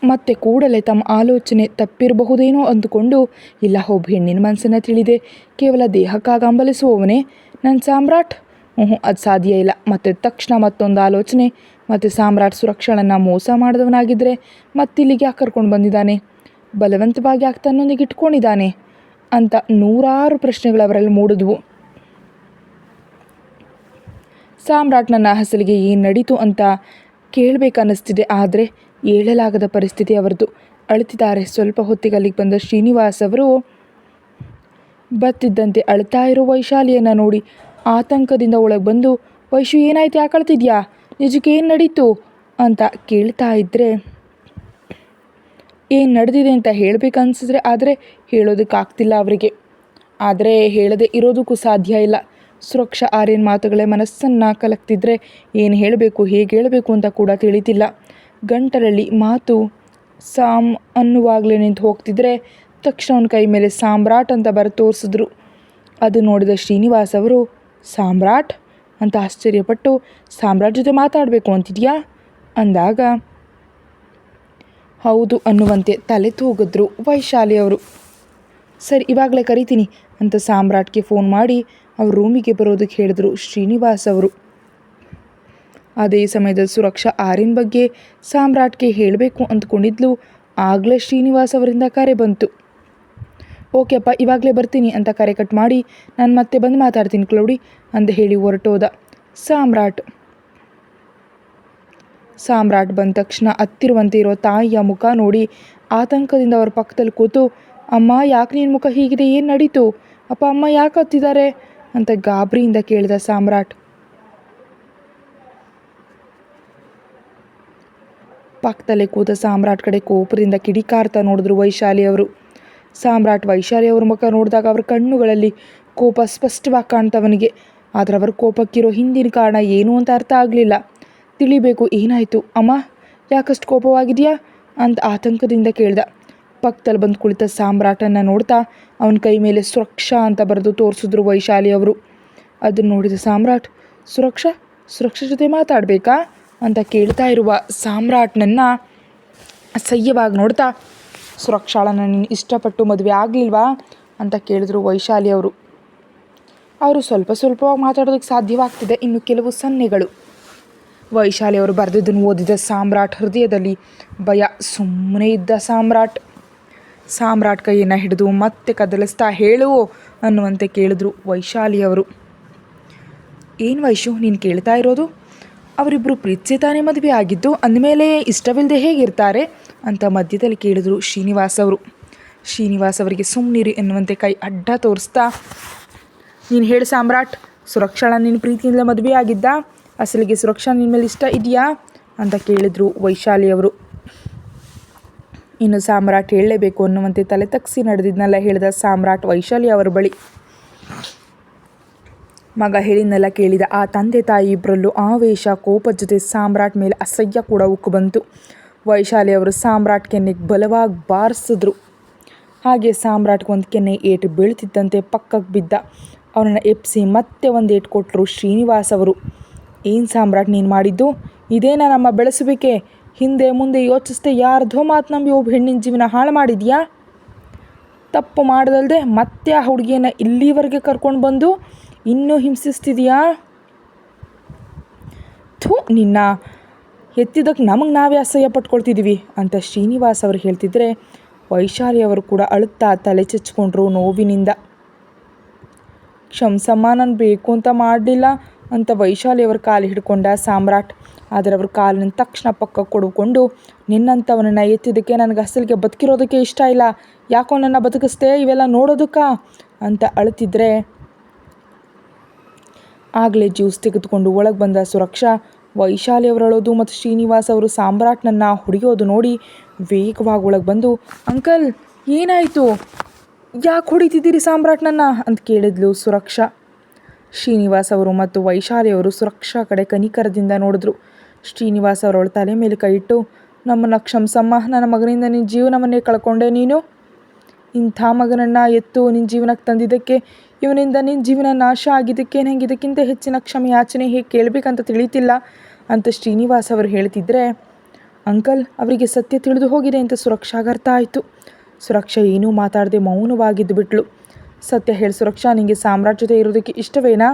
ಮತ್ತೆ ಕೂಡಲೇ ತಮ್ಮ ಆಲೋಚನೆ ತಪ್ಪಿರಬಹುದೇನೋ ಅಂದುಕೊಂಡು, ಇಲ್ಲ, ಒಬ್ಬ ಹೆಣ್ಣಿನ ಮನಸ್ಸನ್ನು ತಿಳಿದೆ ಕೇವಲ ದೇಹಕ್ಕಾಗಿ ಹಂಬಲಿಸುವವನೇ ನನ್ನ ಸಾಮ್ರಾಟ್? ಅದು ಸಾಧ್ಯ ಇಲ್ಲ. ಮತ್ತು ತಕ್ಷಣ ಮತ್ತೊಂದು ಆಲೋಚನೆ, ಮತ್ತು ಸಾಮ್ರಾಟ್ ಸುರಕ್ಷಾಳನ್ನು ಮೋಸ ಮಾಡಿದವನಾಗಿದ್ದರೆ ಮತ್ತಿಲ್ಲಿಗೆ ಯಾಕೆ ಕರ್ಕೊಂಡು ಬಂದಿದ್ದಾನೆ? ಬಲವಂತವಾಗಿ ಯಾಕೆ ತನ್ನೊಂದಿಗೆ ಇಟ್ಕೊಂಡಿದ್ದಾನೆ ಅಂತ ನೂರಾರು ಪ್ರಶ್ನೆಗಳು ಅವರಲ್ಲಿ ಮೂಡಿದ್ವು. ಸಾಮ್ರಾಟ್ನನ್ನ ಅಸಲಿಗೆ ಏನು ನಡೀತು ಅಂತ ಕೇಳಬೇಕನ್ನಿಸ್ತಿದೆ, ಆದರೆ ಹೇಳಲಾಗದ ಪರಿಸ್ಥಿತಿ ಅವರದು. ಅಳುತ್ತಿದ್ದಾರೆ. ಸ್ವಲ್ಪ ಹೊತ್ತಿಗೆ ಅಲ್ಲಿಗೆ ಬಂದ ಶ್ರೀನಿವಾಸ್ ಅವರು ಬತ್ತಿದ್ದಂತೆ ಅಳ್ತಾ ಇರೋ ವೈಶಾಲಿಯನ್ನು ನೋಡಿ ಆತಂಕದಿಂದ ಒಳಗೆ ಬಂದು, ವೈಶು ಏನಾಯ್ತು, ಯಾಕೆ ಅಳ್ತಿದ್ಯಾ, ನಿಜಕ್ಕೆ ಏನು ನಡೀತು ಅಂತ ಕೇಳ್ತಾ ಇದ್ದರೆ, ಏನು ನಡೆದಿದೆ ಅಂತ ಹೇಳಬೇಕನ್ಸಿದ್ರೆ ಆದರೆ ಹೇಳೋದಕ್ಕಾಗ್ತಿಲ್ಲ ಅವರಿಗೆ. ಆದರೆ ಹೇಳದೆ ಇರೋದಕ್ಕೂ ಸಾಧ್ಯ ಇಲ್ಲ. ಸುರಕ್ಷಾ ಆರ್ಯನ್ ಮಾತುಗಳೇ ಮನಸ್ಸನ್ನು ಕಲಕ್ತಿದ್ರೆ ಏನು ಹೇಳಬೇಕು, ಹೇಗೆ ಹೇಳಬೇಕು ಅಂತ ಕೂಡ ತಿಳಿತಿಲ್ಲ. ಗಂಟಲಲ್ಲಿ ಮಾತು ಸಾಮ್ ಅನ್ನುವಾಗಲೇ ನಿಂತು ಹೋಗ್ತಿದ್ರೆ ತಕ್ಷಣ ಅವನ ಕೈ ಮೇಲೆ ಸಾಮ್ರಾಟ್ ಅಂತ ಬರ ತೋರಿಸಿದ್ರು. ಅದು ನೋಡಿದ ಶ್ರೀನಿವಾಸ್ ಅವರು, ಸಾಮ್ರಾಟ್ ಅಂತ ಆಶ್ಚರ್ಯಪಟ್ಟು, ಸಾಮ್ರಾಟ್ ಜೊತೆ ಮಾತಾಡಬೇಕು ಅಂತಿದ್ಯಾ ಅಂದಾಗ ಹೌದು ಅನ್ನುವಂತೆ ತಲೆ ತೂಗಿದ್ರು ವೈಶಾಲಿ ಅವರು. ಸರಿ, ಇವಾಗಲೇ ಕರಿತೀನಿ ಅಂತ ಸಾಮ್ರಾಟ್ಗೆ ಫೋನ್ ಮಾಡಿ ಅವ್ರ ರೂಮಿಗೆ ಬರೋದಕ್ಕೆ ಹೇಳಿದ್ರು ಶ್ರೀನಿವಾಸ್ ಅವರು. ಅದೇ ಸಮಯದಲ್ಲಿ ಸುರಕ್ಷಾ ಆರ್ಯನ್ ಬಗ್ಗೆ ಸಾಮ್ರಾಟ್ಗೆ ಹೇಳಬೇಕು ಅಂದ್ಕೊಂಡಿದ್ಲು. ಆಗಲೇ ಶ್ರೀನಿವಾಸ್ ಅವರಿಂದ ಕರೆ ಬಂತು. ಓಕೆ ಅಪ್ಪ, ಇವಾಗಲೇ ಬರ್ತೀನಿ ಅಂತ ಕರೆ ಕಟ್ ಮಾಡಿ, ನಾನು ಮತ್ತೆ ಬಂದು ಮಾತಾಡ್ತೀನಿ ಕ್ಲೌಡಿ ಅಂತ ಹೇಳಿ ಹೊರಟೋದ. ಸಾಮ್ರಾಟ್ ಬಂದ ತಕ್ಷಣ ಹತ್ತಿರುವಂತೆ ಇರೋ ತಾಯಿಯ ಮುಖ ನೋಡಿ ಆತಂಕದಿಂದ ಅವ್ರ ಪಕ್ಕದಲ್ಲಿ ಕೂತು, ಅಮ್ಮ ಯಾಕೆ ನಿನ್ನ ಮುಖ ಹೀಗಿದೆ, ಏನು ನಡೀತು ಅಪ್ಪ, ಅಮ್ಮ ಯಾಕೆ ಹತ್ತಿದ್ದಾರೆ ಅಂತ ಗಾಬರಿಯಿಂದ ಕೇಳಿದ ಸಾಮ್ರಾಟ್. ಪಕ್ಕದಲ್ಲೇ ಕೂತ ಸಾಮ್ರಾಟ್ ಕಡೆ ಕೋಪದಿಂದ ಕಿಡಿಕಾರ್ತಾ ನೋಡಿದ್ರು ವೈಶಾಲಿ ಅವರು. ವೈಶಾಲಿ ಅವ್ರ ಮುಖ ನೋಡಿದಾಗ ಅವ್ರ ಕಣ್ಣುಗಳಲ್ಲಿ ಕೋಪ ಸ್ಪಷ್ಟವಾಗಿ ಕಾಣ್ತವನಿಗೆ. ಆದರೆ ಅವ್ರ ಕೋಪಕ್ಕಿರೋ ಹಿಂದಿನ ಕಾರಣ ಏನು ಅಂತ ಅರ್ಥ ಆಗಲಿಲ್ಲ. ತಿಳಿಬೇಕು, ಏನಾಯಿತು ಅಮ್ಮ, ಯಾಕಷ್ಟು ಕೋಪವಾಗಿದೆಯಾ ಅಂತ ಆತಂಕದಿಂದ ಕೇಳ್ದ. ಪಕ್ಕದಲ್ಲಿ ಬಂದು ಕುಳಿತ ಸಾಮ್ರಾಟನ್ನು ನೋಡ್ತಾ ಅವನ ಕೈ ಮೇಲೆ ಸುರಕ್ಷಾ ಅಂತ ಬರೆದು ತೋರಿಸಿದ್ರು ವೈಶಾಲಿ ಅವರು. ಅದನ್ನು ನೋಡಿದ ಸಾಮ್ರಾಟ್, ಸುರಕ್ಷಾ ಜೊತೆ ಮಾತಾಡಬೇಕಾ ಅಂತ ಕೇಳ್ತಾ ಇರುವ ಸಾಮ್ರಾಟ್ನನ್ನು ಅಸಹ್ಯವಾಗಿ ನೋಡ್ತಾ, ಸುರಕ್ಷಾಳನ್ನು ನೀನು ಇಷ್ಟಪಟ್ಟು ಮದುವೆ ಆಗಲಿಲ್ವಾ ಅಂತ ಕೇಳಿದ್ರು ವೈಶಾಲಿ ಅವರು. ಸ್ವಲ್ಪವಾಗಿ ಮಾತಾಡೋದಕ್ಕೆ ಸಾಧ್ಯವಾಗ್ತಿದೆ, ಇನ್ನು ಕೆಲವು ಸನ್ನೆಗಳು. ವೈಶಾಲಿ ಅವರು ಬರೆದಿದ್ದನ್ನು ಓದಿದ ಸಾಮ್ರಾಟ್ ಹೃದಯದಲ್ಲಿ ಭಯ. ಸುಮ್ಮನೆ ಇದ್ದ ಸಾಮ್ರಾಟ್ ಕೈಯನ್ನು ಹಿಡಿದು ಮತ್ತೆ ಕದಲಿಸ್ತಾ, ಹೇಳು ಅನ್ನುವಂತೆ ಕೇಳಿದ್ರು ವೈಶಾಲಿ ಅವರು. ಏನು ವೈಶು ನೀನು ಕೇಳ್ತಾ ಇರೋದು? ಅವರಿಬ್ಬರು ಪ್ರೀತಿಸಿ ತಾನೇ ಮದುವೆ ಆಗಿದ್ದು, ಅಂದಮೇಲೆ ಇಷ್ಟವಿಲ್ಲದೆ ಹೇಗಿರ್ತಾರೆ ಅಂತ ಮಧ್ಯದಲ್ಲಿ ಕೇಳಿದ್ರು ಶ್ರೀನಿವಾಸ್ ಅವರಿಗೆ ಸುಮ್ಮನಿರಿ ಎನ್ನುವಂತೆ ಕೈ ಅಡ್ಡ ತೋರಿಸ್ತಾ, ನೀನು ಹೇಳು ಸಾಮ್ರಾಟ್, ಸುರಕ್ಷಾಳ ನಿನ್ನ ಪ್ರೀತಿಯಿಂದ ಮದುವೆ ಆಗಿದ್ದ, ಅಸಲಿಗೆ ಸುರಕ್ಷಾ ನಿನ್ನ ಮೇಲೆ ಇಷ್ಟ ಇದೆಯಾ ಅಂತ ಕೇಳಿದ್ರು ವೈಶಾಲಿ ಅವರು. ಇನ್ನು ಸಾಮ್ರಾಟ್ ಹೇಳಲೇಬೇಕು ಅನ್ನುವಂತೆ ತಲೆ ತಗ್ಸಿ ನಡೆದಿದ್ನೆಲ್ಲ ಹೇಳಿದ ಸಾಮ್ರಾಟ್ ವೈಶಾಲಿ ಅವರ ಬಳಿ. ಮಗ ಹೇಳಿದ್ನೆಲ್ಲ ಕೇಳಿದ ಆ ತಂದೆ ತಾಯಿ ಇಬ್ಬರಲ್ಲೂ ಆವೇಶ, ಕೋಪದ ಜೊತೆ ಸಾಮ್ರಾಟ್ ಮೇಲೆ ಅಸಹ್ಯ ಕೂಡ ಉಕ್ಕು ಬಂತು. ವೈಶಾಲಿ ಅವರು ಸಾಮ್ರಾಟ್ ಕೆನ್ನೆಗೆ ಬಲವಾಗಿ ಬಾರಿಸಿದ್ರು. ಹಾಗೆ ಸಾಮ್ರಾಟ್ಗೆ ಒಂದು ಕೆನ್ನೆ ಏಟು ಬೀಳ್ತಿದ್ದಂತೆ ಪಕ್ಕಕ್ಕೆ ಬಿದ್ದ. ಅವನನ್ನು ಎಪ್ಪಿಸಿ ಮತ್ತೆ ಒಂದು ಏಟು ಕೊಟ್ಟರು ಶ್ರೀನಿವಾಸ್ ಅವರು. ಏನು ಸಾಮ್ರಾಟ್ ನೀನು ಮಾಡಿದ್ದು? ಇದೇನಾ ನಮ್ಮ ಬೆಳೆಸಬೇಕೆ? ಹಿಂದೆ ಮುಂದೆ ಯೋಚಿಸ್ದೆ ಯಾರ್ದೋ ಮಾತು ನಂಬಿ ಒಬ್ಬ ಹೆಣ್ಣಿನ ಜೀವನ ಹಾಳು ಮಾಡಿದ್ಯಾ? ತಪ್ಪು ಮಾಡೋದಲ್ಲದೆ ಮತ್ತೆ ಆ ಹುಡುಗಿಯನ್ನು ಇಲ್ಲಿವರೆಗೆ ಕರ್ಕೊಂಡು ಬಂದು ಇನ್ನೂ ಹಿಂಸಿಸ್ತಿದೆಯಾ? ನಿನ್ನ ಎತ್ತಿದ್ದಕ್ಕೆ ನಮಗೆ ನಾವೇ ಅಸಹ್ಯ ಪಟ್ಕೊಳ್ತಿದ್ದೀವಿ ಅಂತ ಶ್ರೀನಿವಾಸ್ ಅವರು ಹೇಳ್ತಿದ್ರೆ, ವೈಶಾಲಿ ಅವರು ಕೂಡ ಅಳುತ್ತಾ ತಲೆ ಚಚ್ಕೊಂಡ್ರು ನೋವಿನಿಂದ. ಕ್ಷಮಿಸಮ್ಮ, ನಾನು ಬೇಕು ಅಂತ ಮಾಡಲಿಲ್ಲ ಅಂತ ವೈಶಾಲಿ ಅವ್ರ ಕಾಲು ಹಿಡ್ಕೊಂಡ ಸಾಮ್ರಾಟ್. ಆದರೆ ಅವ್ರ ಕಾಲನ್ನು ತಕ್ಷಣ ಪಕ್ಕಕ್ಕೆ ಕೊಡ್ಕೊಂಡು, ನಿನ್ನಂಥವನನ್ನು ಎತ್ತಿದ್ದಕ್ಕೆ ನನಗೆ ಅಸಲಿಗೆ ಬದುಕಿರೋದಕ್ಕೆ ಇಷ್ಟ ಇಲ್ಲ, ಯಾಕೋ ನನ್ನ ಬದುಕಿಸ್ದೆ ಇವೆಲ್ಲ ನೋಡೋದಕ್ಕಾ ಅಂತ ಅಳುತ್ತಿದ್ರೆ, ಆಗಲೇ ಜ್ಯೂಸ್ ತೆಗೆದುಕೊಂಡು ಒಳಗೆ ಬಂದ ಸುರಕ್ಷಾ ವೈಶಾಲಿ ಅವರು ಅಳೋದು ಮತ್ತು ಶ್ರೀನಿವಾಸ್ ಅವರು ಸಾಮ್ರಾಟ್ನನ್ನು ಹೊಡೆಯೋದು ನೋಡಿ ವೇಗವಾಗಿ ಒಳಗೆ ಬಂದು, ಅಂಕಲ್ ಏನಾಯಿತು, ಯಾಕೆ ಹೊಡಿತಿದ್ದೀರಿ ಸಾಮ್ರಾಟ್ನನ್ನು ಅಂತ ಕೇಳಿದ್ಲು ಸುರಕ್ಷಾ. ಶ್ರೀನಿವಾಸ್ ಅವರು ಮತ್ತು ವೈಶಾಲಿ ಅವರು ಸುರಕ್ಷಾ ಕಡೆ ಕನಿಕರದಿಂದ ನೋಡಿದ್ರು. ಶ್ರೀನಿವಾಸ್ ಅವರವಳ ತಲೆ ಮೇಲೆ ಕೈ ಇಟ್ಟು, ನಮ್ಮನ್ನು ಕ್ಷಮಿಸಮ್ಮ, ನನ್ನ ಮಗನಿಂದ ನಿನ್ನ ಜೀವನವನ್ನೇ ಕಳ್ಕೊಂಡೆ. ನೀನು ಇಂಥ ಮಗನನ್ನು ಎತ್ತು ನಿನ್ನ ಜೀವನಕ್ಕೆ ತಂದಿದ್ದಕ್ಕೆ, ಇವನಿಂದ ನಿನ್ನ ಜೀವನ ನಾಶ ಆಗಿದ್ದಕ್ಕೆ ನನಗೆ ಇದಕ್ಕಿಂತ ಹೆಚ್ಚಿನ ಕ್ಷಮೆ ಯಾಚನೆ ಹೇಗೆ ಕೇಳಬೇಕಂತ ತಿಳಿತಿಲ್ಲ ಅಂತ ಶ್ರೀನಿವಾಸ್ ಅವರು ಹೇಳ್ತಿದ್ರೆ, ಅಂಕಲ್ ಅವರಿಗೆ ಸತ್ಯ ತಿಳಿದು ಹೋಗಿದೆ ಅಂತ ಸುರಕ್ಷಾಗೆ ಅರ್ಥ ಆಯಿತು. ಸುರಕ್ಷಾ ಏನೂ ಮಾತಾಡದೆ ಮೌನವಾಗಿದ್ದು ಬಿಟ್ಲು. ಸತ್ಯ ಹೇಳಿ ಸುರಕ್ಷಾ, ನಿನಗೆ ಸಾಮ್ರಾಟ್ ಜೊತೆ ಇರೋದಕ್ಕೆ ಇಷ್ಟವೇನಾ?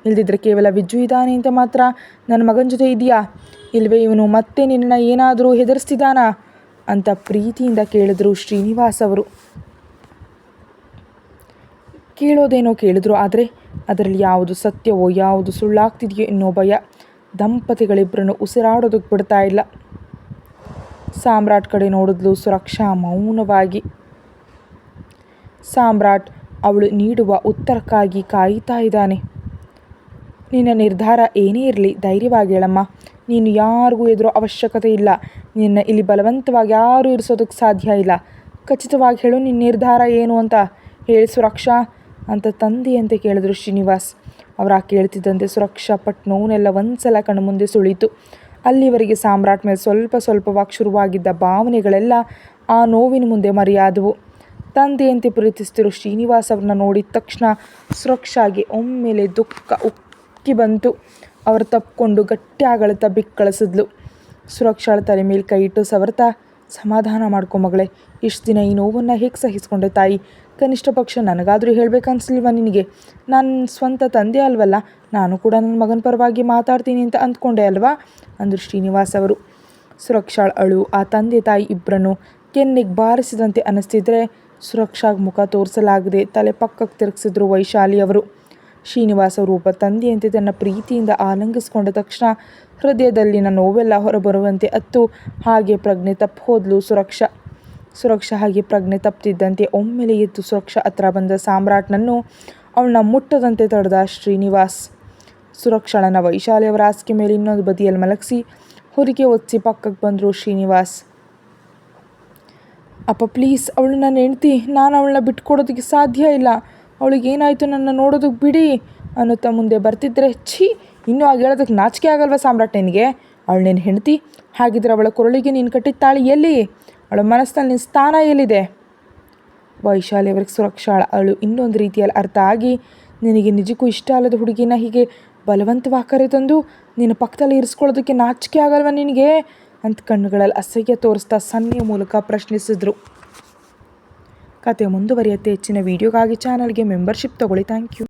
ಇಲ್ದಿದ್ರೆ ಕೇವಲ ವಿಜ್ಜು ಇದ್ದಾನೆ ಅಂತ ಮಾತ್ರ ನನ್ನ ಮಗನ ಜೊತೆ ಇದೆಯಾ? ಇಲ್ವೇ ಇವನು ಮತ್ತೆ ನಿನ್ನನ್ನು ಏನಾದರೂ ಹೆದರಿಸ್ತಿದ್ದಾನಾ ಅಂತ ಪ್ರೀತಿಯಿಂದ ಕೇಳಿದ್ರು ಶ್ರೀನಿವಾಸ್ ಅವರು. ಕೇಳೋದೇನೋ ಕೇಳಿದ್ರು, ಆದರೆ ಅದರಲ್ಲಿ ಯಾವುದು ಸತ್ಯವೋ ಯಾವುದು ಸುಳ್ಳಾಗ್ತಿದೆಯೋ ಎನ್ನೋ ಭಯ ದಂಪತಿಗಳಿಬ್ಬರನ್ನು ಉಸಿರಾಡೋದಕ್ಕೆ ಬಿಡ್ತಾ ಇಲ್ಲ. ಸಾಮ್ರಾಟ್ ಕಡೆ ನೋಡಿದ್ಲು ಸುರಕ್ಷಾ ಮೌನವಾಗಿ. ಸಾಮ್ರಾಟ್ ಅವಳು ನೀಡುವ ಉತ್ತರಕ್ಕಾಗಿ ಕಾಯ್ತಾ ಇದ್ದಾನೆ. ನಿನ್ನ ನಿರ್ಧಾರ ಏನೇ ಇರಲಿ ಧೈರ್ಯವಾಗಿ ಹೇಳಮ್ಮ, ನೀನು ಯಾರಿಗೂ ಎದುರೋ ಅವಶ್ಯಕತೆ ಇಲ್ಲ, ನಿನ್ನ ಇಲ್ಲಿ ಬಲವಂತವಾಗಿ ಯಾರೂ ಇರಿಸೋದಕ್ಕೆ ಸಾಧ್ಯ ಇಲ್ಲ. ಖಚಿತವಾಗಿ ಹೇಳು, ನಿನ್ನ ನಿರ್ಧಾರ ಏನು ಅಂತ ಹೇಳಿ ಸುರಕ್ಷಾ ಅಂತ ತಂದೆಯಂತೆ ಕೇಳಿದ್ರು ಶ್ರೀನಿವಾಸ್. ಅವರ ಕೇಳ್ತಿದ್ದಂತೆ ಸುರಕ್ಷಾ ಪಟ್ಟು ನೋವನ್ನೆಲ್ಲ ಒಂದ್ಸಲ ಕಣ್ಣು ಮುಂದೆ ಸುಳೀತು. ಅಲ್ಲಿವರೆಗೆ ಸಾಮ್ರಾಟ್ ಮೇಲೆ ಸ್ವಲ್ಪವಾಗಿ ಶುರುವಾಗಿದ್ದ ಭಾವನೆಗಳೆಲ್ಲ ಆ ನೋವಿನ ಮುಂದೆ ಮರೆಯಾದವು. ತಂದೆಯಂತೆ ಪ್ರೀತಿಸ್ತಿರೋ ಶ್ರೀನಿವಾಸ್ ಅವ್ರನ್ನ ನೋಡಿದ ತಕ್ಷಣ ಸುರಕ್ಷಾಗೆ ಒಮ್ಮೆಲೆ ದುಃಖ ಉಕ್ಕಿ ಬಂತು. ಅವರು ತಪ್ಪಿಕೊಂಡು ಗಟ್ಟಿಯಾಗಳುತ್ತಾ ಬಿಕ್ಕಳಿಸಿದ್ಲು. ಸುರಕ್ಷಾಳ ತಲೆ ಮೇಲೆ ಕೈ ಇಟ್ಟು ಸವರ್ತಾ, ಸಮಾಧಾನ ಮಾಡ್ಕೊ ಮಗಳೇ, ಇಷ್ಟು ದಿನ ಈ ನೋವನ್ನು ಹೇಗೆ ಸಹಿಸ್ಕೊಂಡೆ ತಾಯಿ? ಕನಿಷ್ಠ ಪಕ್ಷ ನನಗಾದರೂ ಹೇಳಬೇಕನ್ನಿಸ್ಲಿಲ್ವ ನಿನಗೆ? ನಾನು ಸ್ವಂತ ತಂದೆ ಅಲ್ವಲ್ಲ, ನಾನು ಕೂಡ ನನ್ನ ಮಗನ ಪರವಾಗಿ ಮಾತಾಡ್ತೀನಿ ಅಂತ ಅಂದ್ಕೊಂಡೆ ಅಲ್ವಾ ಅಂದರು ಶ್ರೀನಿವಾಸ್ ಅವರು. ಸುರಕ್ಷಾಳ ಅಳು ಆ ತಂದೆ ತಾಯಿ ಇಬ್ಬರನ್ನು ಕೆನ್ನೆಗೆ ಬಾರಿಸಿದಂತೆ ಅನ್ನಿಸ್ತಿದ್ರೆ ಸುರಕ್ಷಾಗಿ ಮುಖ ತೋರಿಸಲಾಗದೆ ತಲೆ ಪಕ್ಕಕ್ಕೆ ತಿರುಗಿಸಿದ್ರು ವೈಶಾಲಿ ಅವರು. ಶ್ರೀನಿವಾಸ್ ಅವರು ಒಬ್ಬ ತಂದೆಯಂತೆ ತನ್ನ ಪ್ರೀತಿಯಿಂದ ಆಲಂಗಿಸ್ಕೊಂಡ ತಕ್ಷಣ ಹೃದಯದಲ್ಲಿನ ನೋವೆಲ್ಲ ಹೊರಬರುವಂತೆ ಅತ್ತು ಹಾಗೆ ಪ್ರಜ್ಞೆ ತಪ್ಪಿ ಹೋದ್ಲು ಸುರಕ್ಷಾ ಹಾಗೆ ಪ್ರಜ್ಞೆ ತಪ್ಪುತ್ತಿದ್ದಂತೆ ಒಮ್ಮೆಲೆ ಎದ್ದು ಸುರಕ್ಷಾ ಹತ್ರ ಬಂದ ಸಾಮ್ರಾಟ್ನನ್ನು ಅವಳನ್ನ ಮುಟ್ಟದಂತೆ ತಡೆದ ಶ್ರೀನಿವಾಸ್. ಸುರಕ್ಷಾಳನ್ನ ವೈಶಾಲಿ ಅವರ ಹಾಸಿಗೆ ಮೇಲೆ ಇನ್ನೊಂದು ಬದಿಯಲ್ಲಿ ಮಲಗಿಸಿ ಹೊರಗೆ ಒತ್ತಿ ಪಕ್ಕಕ್ಕೆ ಬಂದರು ಶ್ರೀನಿವಾಸ್. ಅಪ್ಪ ಪ್ಲೀಸ್, ಅವಳು ನನ್ನ ಹೆಂಡ್ತಿ, ನಾನು ಅವಳನ್ನ ಬಿಟ್ಕೊಡೋದಕ್ಕೆ ಸಾಧ್ಯ ಇಲ್ಲ. ಅವಳಿಗೇನಾಯಿತು ನನ್ನ ನೋಡೋದಕ್ಕೆ ಬಿಡಿ ಅನ್ನುತ್ತಾ ಮುಂದೆ ಬರ್ತಿದ್ರೆ, ಛೀ, ಇನ್ನೂ ಆಗ ಹೇಳೋದಕ್ಕೆ ನಾಚಿಕೆ ಆಗಲ್ವ ಸಾಮ್ರಾಟ್ ನಿನಗೆ? ಅವಳು ನಿನ್ನ ಹೆಂಡ್ತಿ, ಹಾಗಿದ್ರೆ ಅವಳ ಕೊರಳಿಗೆ ನೀನು ಕಟ್ಟಿದ ತಾಳಿ ಎಲ್ಲಿ? ಅವಳ ಮನಸ್ಸಿನಲ್ಲಿ ನಿನ್ನ ಸ್ಥಾನ ಎಲ್ಲಿದೆ? ವೈಶಾಲಿ ಅವ್ರಿಗೆ ಸುರಕ್ಷಾಳ ಅವಳು ಇನ್ನೊಂದು ರೀತಿಯಲ್ಲಿ ಅರ್ಥ ಆಗಿ, ನಿನಗೆ ನಿಜಕ್ಕೂ ಇಷ್ಟ ಅಲ್ಲದ ಹುಡುಗಿನ ಹೀಗೆ ಬಲವಂತವಾಗಿ ಕರೆತಂದು ನಿನ್ನ ಪಕ್ಕದಲ್ಲಿ ಇರಿಸ್ಕೊಳ್ಳೋದಕ್ಕೆ ನಾಚಿಕೆ ಆಗಲ್ವ ನಿನಗೆ ಅಂತ ಕಣ್ಣುಗಳಲ್ಲಿ ಅಸಹ್ಯ ತೋರಿಸ್ತಾ ಸನ್ನೆಯ ಮೂಲಕ ಪ್ರಶ್ನಿಸಿದ್ರು. ಕತೆ ಮುಂದುವರಿಯುತ್ತೆ. ಹೆಚ್ಚಿನ ವೀಡಿಯೋಗಾಗಿ ಚಾನಲ್ಗೆ ಮೆಂಬರ್ಶಿಪ್ ತಗೊಳ್ಳಿ. Thank you.